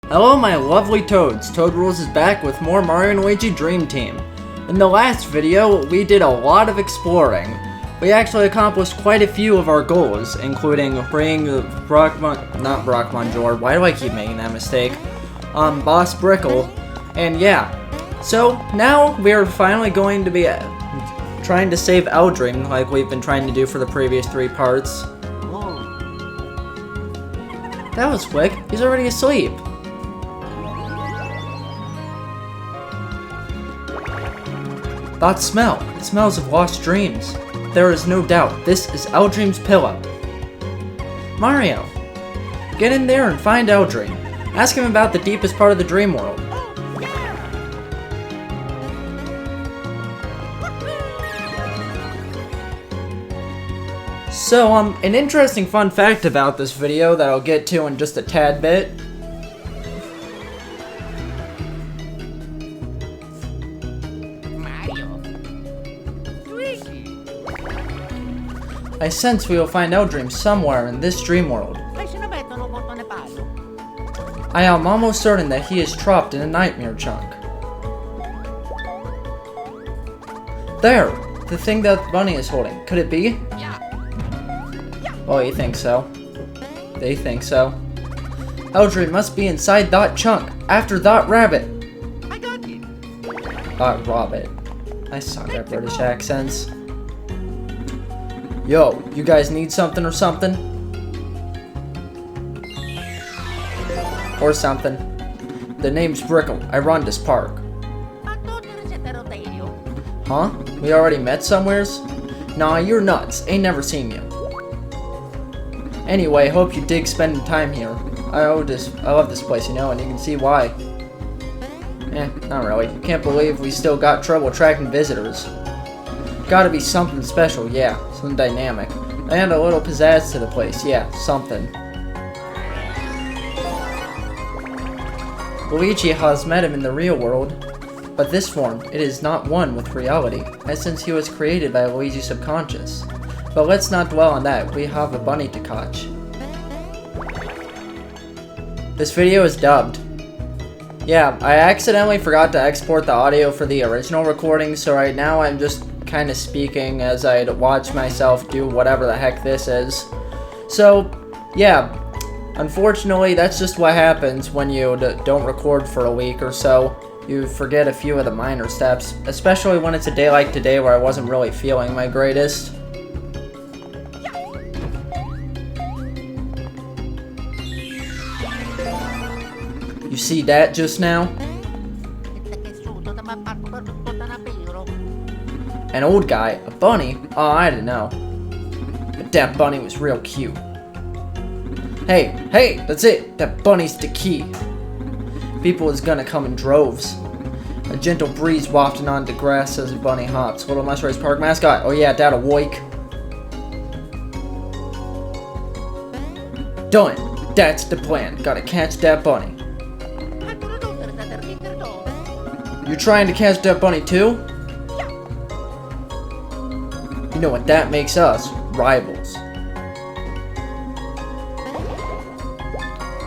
Hello my lovely toads, ToadRules is back with more Mario and Luigi Dream Team. In the last video, we did a lot of exploring. We actually accomplished quite a few of our goals, including bringing not Brockmanjor, why do I keep making that mistake? Boss Brickle, and yeah. So, now we're finally going to be trying to save Eldring, like we've been trying to do for the previous 3 parts. That was quick, he's already asleep. That smell. It smells of lost dreams. There is no doubt, this is Eldring's pillow. Mario, get in there and find Eldring. Ask him about the deepest part of the dream world. So, an interesting fun fact about this video that I'll get to in just a tad bit. I sense we will find Eldring somewhere in this dream world. I am almost certain that he is trapped in a nightmare chunk. There! The thing that Bunny is holding. Could it be? Well, you think so. They think so. Eldring must be inside that chunk, after that rabbit. I got it. That rabbit. I suck at British accents. Yo, you guys need something or something? Or something. The name's Brickle. I run this park. Huh? We already met somewheres? Nah, you're nuts. Ain't never seen you. Anyway, hope you dig spending time here. I love this place, you know, and you can see why. Not really. Can't believe we still got trouble attracting visitors. Gotta be something special, yeah. Something dynamic. And a little pizzazz to the place, yeah. Something. Luigi has met him in the real world. But this form, it is not one with reality, as since he was created by Luigi's subconscious. But let's not dwell on that, we have a bunny to catch. This video is dubbed. Yeah, I accidentally forgot to export the audio for the original recording, so right now I'm just kind of speaking as I'd watch myself do whatever the heck this is. So, yeah, unfortunately that's just what happens when you don't record for a week or so. You forget a few of the minor steps, especially when it's a day like today where I wasn't really feeling my greatest. You see that just now? An old guy? A bunny? Oh, I don't know. But that bunny was real cute. Hey, that's it! That bunny's the key. People is gonna come in droves. A gentle breeze wafting on the grass as the bunny hops. Little Mushroom's park mascot. Oh yeah, that'll woik. Done. That's the plan. Gotta catch that bunny. You trying to catch that bunny too? You know what that makes us? Rivals.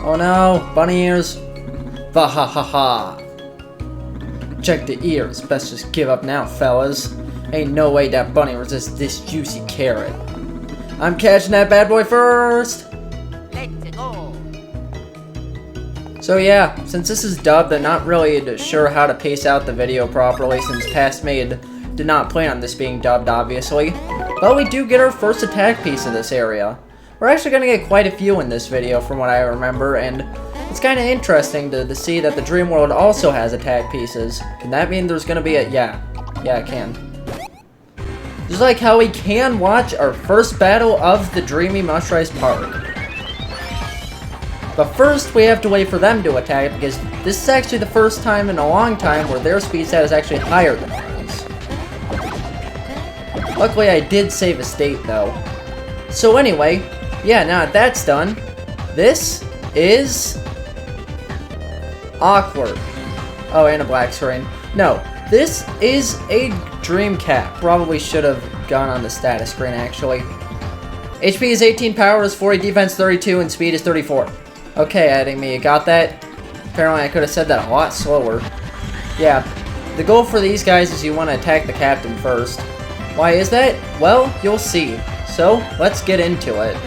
Oh no, bunny ears. Vahahaha. Check the ears. Best just give up now, fellas. Ain't no way that bunny resists this juicy carrot. I'm catching that bad boy first. Let's go. So yeah, since this is dubbed, I'm not really sure how to pace out the video properly since Past Made did not plan on this being dubbed, obviously. But we do get our first attack piece in this area. We're actually going to get quite a few in this video from what I remember, and it's kind of interesting to see that the Dream World also has attack pieces. Can that mean there's going to be a... Yeah, it can. Just like how we can watch our first battle of the Dreamy Mushroom's Park. But first, we have to wait for them to attack, because this is actually the first time in a long time where their speed stat is actually higher than ours. Luckily, I did save a state, though. So anyway, yeah, now that that's done, this is... awkward. Oh, and a black screen. No, this is a dream cap. Probably should have gone on the status screen, actually. HP is 18, power is 40, defense 32, and speed is 34. Okay, adding me, you got that? Apparently I could have said that a lot slower. Yeah, the goal for these guys is you want to attack the captain first. Why is that? Well, you'll see. So, let's get into it.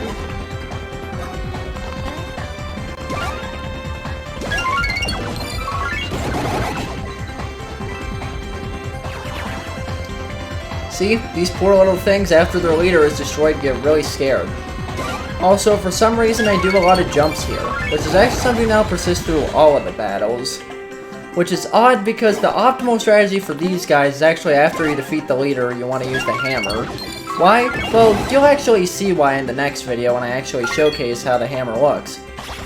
See, these poor little things, after their leader is destroyed, get really scared. Also, for some reason, I do a lot of jumps here, which is actually something that'll persist through all of the battles. Which is odd because the optimal strategy for these guys is actually after you defeat the leader, you want to use the hammer. Why? Well, you'll actually see why in the next video when I actually showcase how the hammer looks.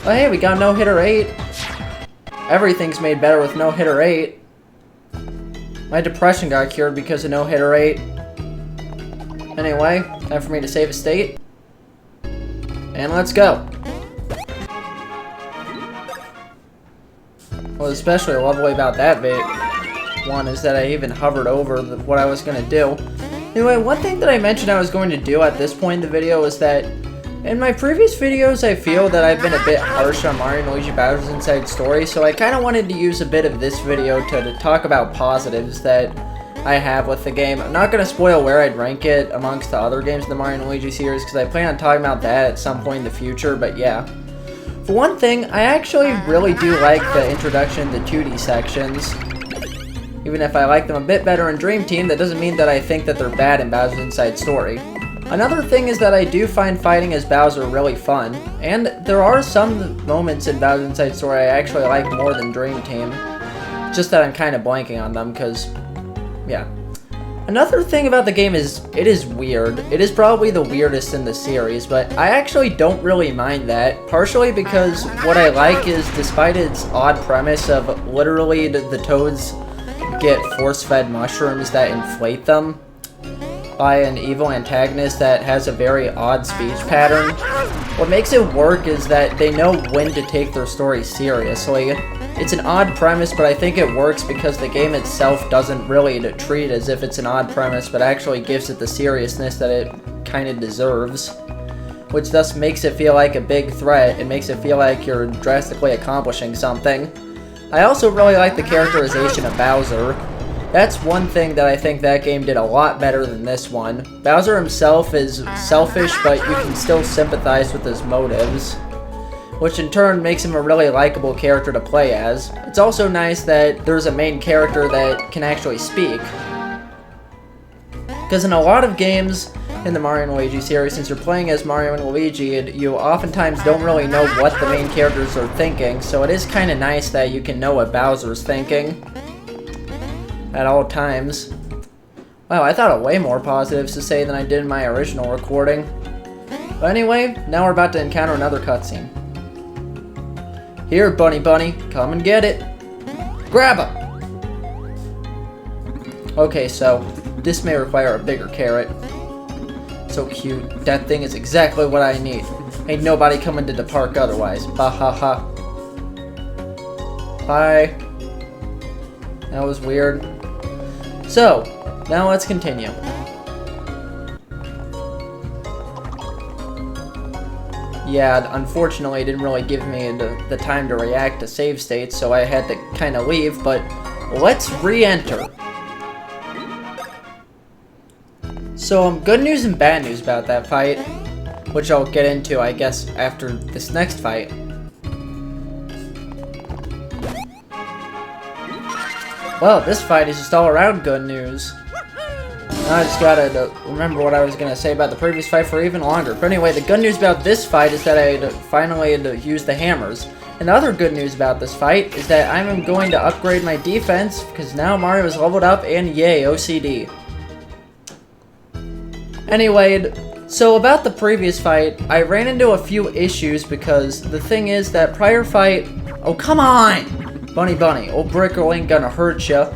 Oh hey, we got no-hitter 8. Everything's made better with no-hitter 8. My depression got cured because of no-hitter 8. Anyway, time for me to save a state. And let's go. What's especially lovely about that one is that I even hovered over what I was going to do. Anyway, one thing that I mentioned I was going to do at this point in the video is that in my previous videos I feel that I've been a bit harsh on Mario and Luigi Bowser's Inside Story, so I kind of wanted to use a bit of this video to talk about positives that I have with the game. I'm not going to spoil where I'd rank it amongst the other games in the Mario and Luigi series because I plan on talking about that at some point in the future, but yeah. For one thing, I actually really do like the introduction to 2D sections. Even if I like them a bit better in Dream Team, that doesn't mean that I think that they're bad in Bowser's Inside Story. Another thing is that I do find fighting as Bowser really fun, and there are some moments in Bowser's Inside Story I actually like more than Dream Team. Just that I'm kind of blanking on them, because, yeah. Another thing about the game is, it is weird. It is probably the weirdest in the series, but I actually don't really mind that, partially because what I like is, despite its odd premise of literally the Toads get force-fed mushrooms that inflate them by an evil antagonist that has a very odd speech pattern. What makes it work is that they know when to take their story seriously. It's an odd premise, but I think it works because the game itself doesn't really treat it as if it's an odd premise, but actually gives it the seriousness that it kind of deserves. Which thus makes it feel like a big threat. It makes it feel like you're drastically accomplishing something. I also really like the characterization of Bowser. That's one thing that I think that game did a lot better than this one. Bowser himself is selfish, but you can still sympathize with his motives, which in turn makes him a really likable character to play as. It's also nice that there's a main character that can actually speak. Because in a lot of games in the Mario and Luigi series, since you're playing as Mario and Luigi, you oftentimes don't really know what the main characters are thinking, so it is kind of nice that you can know what Bowser's thinking at all times. Wow, I thought of way more positives to say than I did in my original recording. But anyway, now we're about to encounter another cutscene. Here, Bunny Bunny, come and get it. Grab him! Okay, so this may require a bigger carrot. So cute. That thing is exactly what I need. Ain't nobody coming to the park otherwise. Ha ha ha. Bye. That was weird. So, now let's continue. Yeah, unfortunately it didn't really give me the time to react to save states, so I had to kind of leave, but let's re-enter. So, good news and bad news about that fight, which I'll get into, I guess, after this next fight. Well, this fight is just all around good news. Now I just gotta remember what I was gonna say about the previous fight for even longer. But anyway, the good news about this fight is that I finally used the hammers. And the other good news about this fight is that I'm going to upgrade my defense, because now Mario is leveled up, and yay, OCD. Anyway, so about the previous fight, I ran into a few issues because the thing is that prior fight... Oh, come on! Bunny Bunny, old Bricker ain't gonna hurt ya.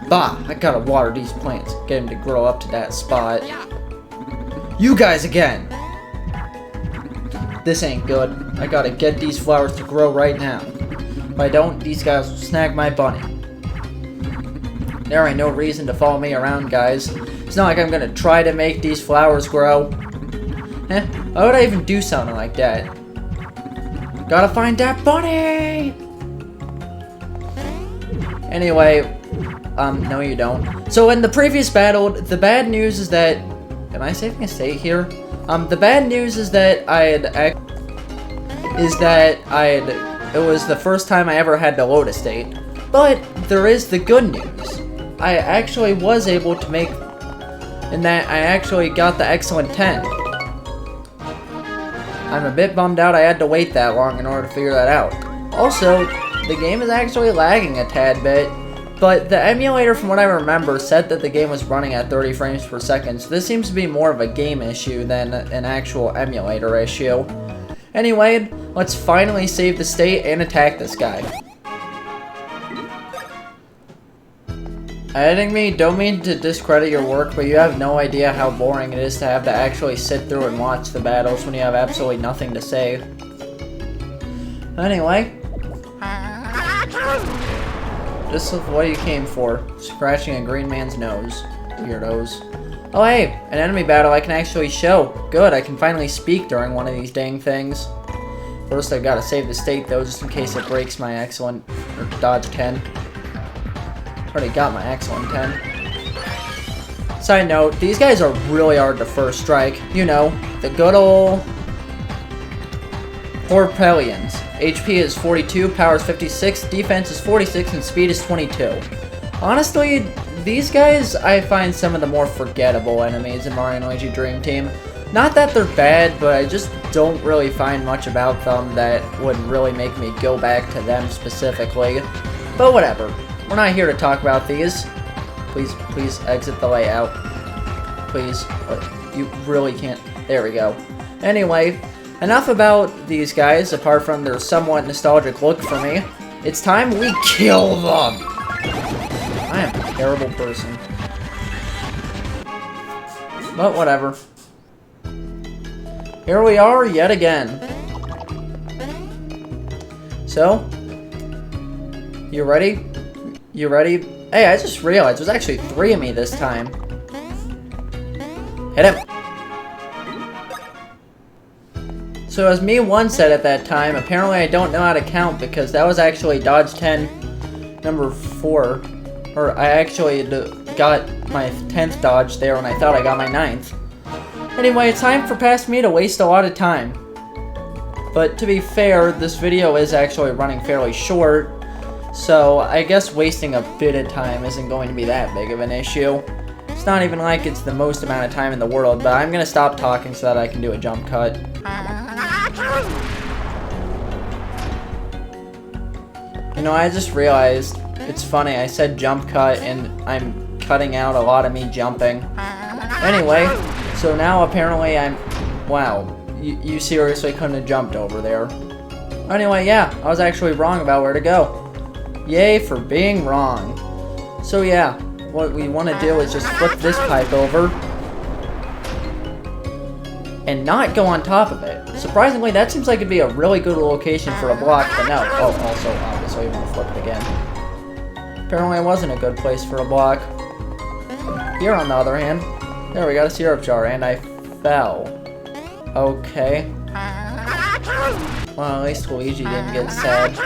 Bah, I gotta water these plants, get them to grow up to that spot. You guys again! This ain't good. I gotta get these flowers to grow right now. If I don't, these guys will snag my bunny. There ain't no reason to follow me around, guys. It's not like I'm gonna try to make these flowers grow. Why would I even do something like that? Gotta find that bunny! Anyway, no you don't. So in the previous battle, the bad news is that... Am I saving a state here? The bad news is that it was the first time I ever had to load a state. But there is the good news. I actually was able to make... In that I actually got the excellent 10. I'm a bit bummed out I had to wait that long in order to figure that out. Also, the game is actually lagging a tad bit, but the emulator, from what I remember, said that the game was running at 30 frames per second, so this seems to be more of a game issue than an actual emulator issue. Anyway, let's finally save the state and attack this guy. Editing me, don't mean to discredit your work, but you have no idea how boring it is to have to actually sit through and watch the battles when you have absolutely nothing to say. Anyway. This is what you came for. Scratching a green man's nose. Weirdos. Oh hey, an enemy battle I can actually show. Good, I can finally speak during one of these dang things. First I've got to save the state though, just in case it breaks my excellent, or dodge 10. Already got my excellent 10. Side note, these guys are really hard to first strike. You know, the good old Horpellians. HP is 42, power is 56, defense is 46, and speed is 22. Honestly, these guys I find some of the more forgettable enemies in Mario and Luigi Dream Team. Not that they're bad, but I just don't really find much about them that would really make me go back to them specifically. But whatever. We're not here to talk about these. Please exit the layout. Please. You really can't. There we go. Anyway, enough about these guys, apart from their somewhat nostalgic look for me. It's time we kill them! I am a terrible person. But whatever. Here we are yet again. So, you ready? You ready? Hey, I just realized there's actually 3 of me this time. Hit him! So as me1 said at that time, apparently I don't know how to count because that was actually dodge 10 number 4. Or I actually got my 10th dodge there when I thought I got my 9th. Anyway, it's time for past me to waste a lot of time. But to be fair, this video is actually running fairly short, so I guess wasting a bit of time isn't going to be that big of an issue. It's not even like it's the most amount of time in the world, but I'm going to stop talking so that I can do a jump cut. You know, I just realized, it's funny, I said jump cut and I'm cutting out a lot of me jumping. Anyway, so now apparently I'm... Wow, you seriously couldn't have jumped over there. Anyway, yeah, I was actually wrong about where to go. Yay for being wrong. So yeah, what we want to do is just flip this pipe over and not go on top of it. Surprisingly, that seems like it'd be a really good location for a block, but no. Oh, also, obviously, we want to flip it again. Apparently, it wasn't a good place for a block. Here, on the other hand, there, we got a syrup jar, and I fell. Okay. Well, at least Luigi didn't get sad.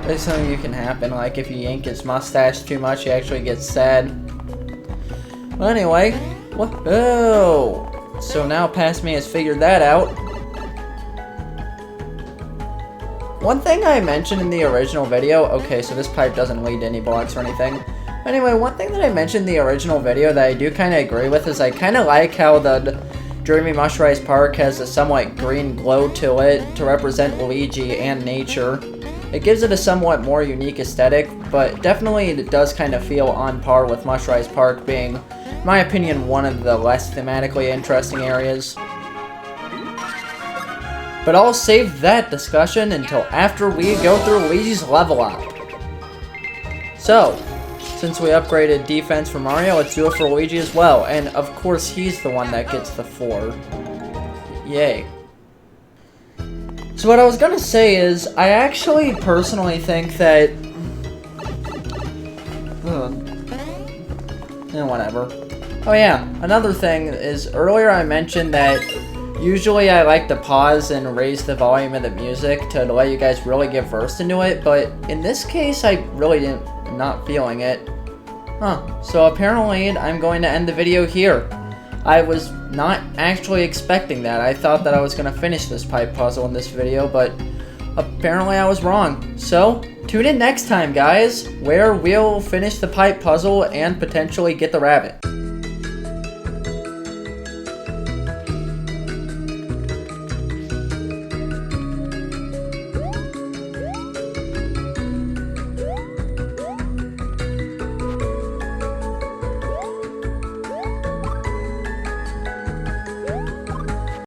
There's something you can happen, like if you yank his mustache too much, he actually gets sad. Well, anyway, whoa! So now past me has figured that out. One thing I mentioned in the original video, okay, so this pipe doesn't lead to any blocks or anything. Anyway, one thing that I mentioned in the original video that I do kind of agree with is I kind of like how the Dreamy Mushrise Park has a somewhat green glow to it to represent Luigi and nature. It gives it a somewhat more unique aesthetic, but definitely it does kind of feel on par with Mushrise Park being, in my opinion, one of the less thematically interesting areas. But I'll save that discussion until after we go through Luigi's level up. So, since we upgraded defense for Mario, let's do it for Luigi as well. And of course, he's the one that gets the 4. Yay. So what I was gonna say is, I actually personally think that... whatever. Oh yeah, another thing is earlier I mentioned that usually I like to pause and raise the volume of the music to let you guys really get versed into it, but in this case I really not feeling it. So apparently I'm going to end the video here. I was not actually expecting that. I thought that I was going to finish this pipe puzzle in this video, but apparently I was wrong. So, tune in next time, guys, where we'll finish the pipe puzzle and potentially get the rabbit.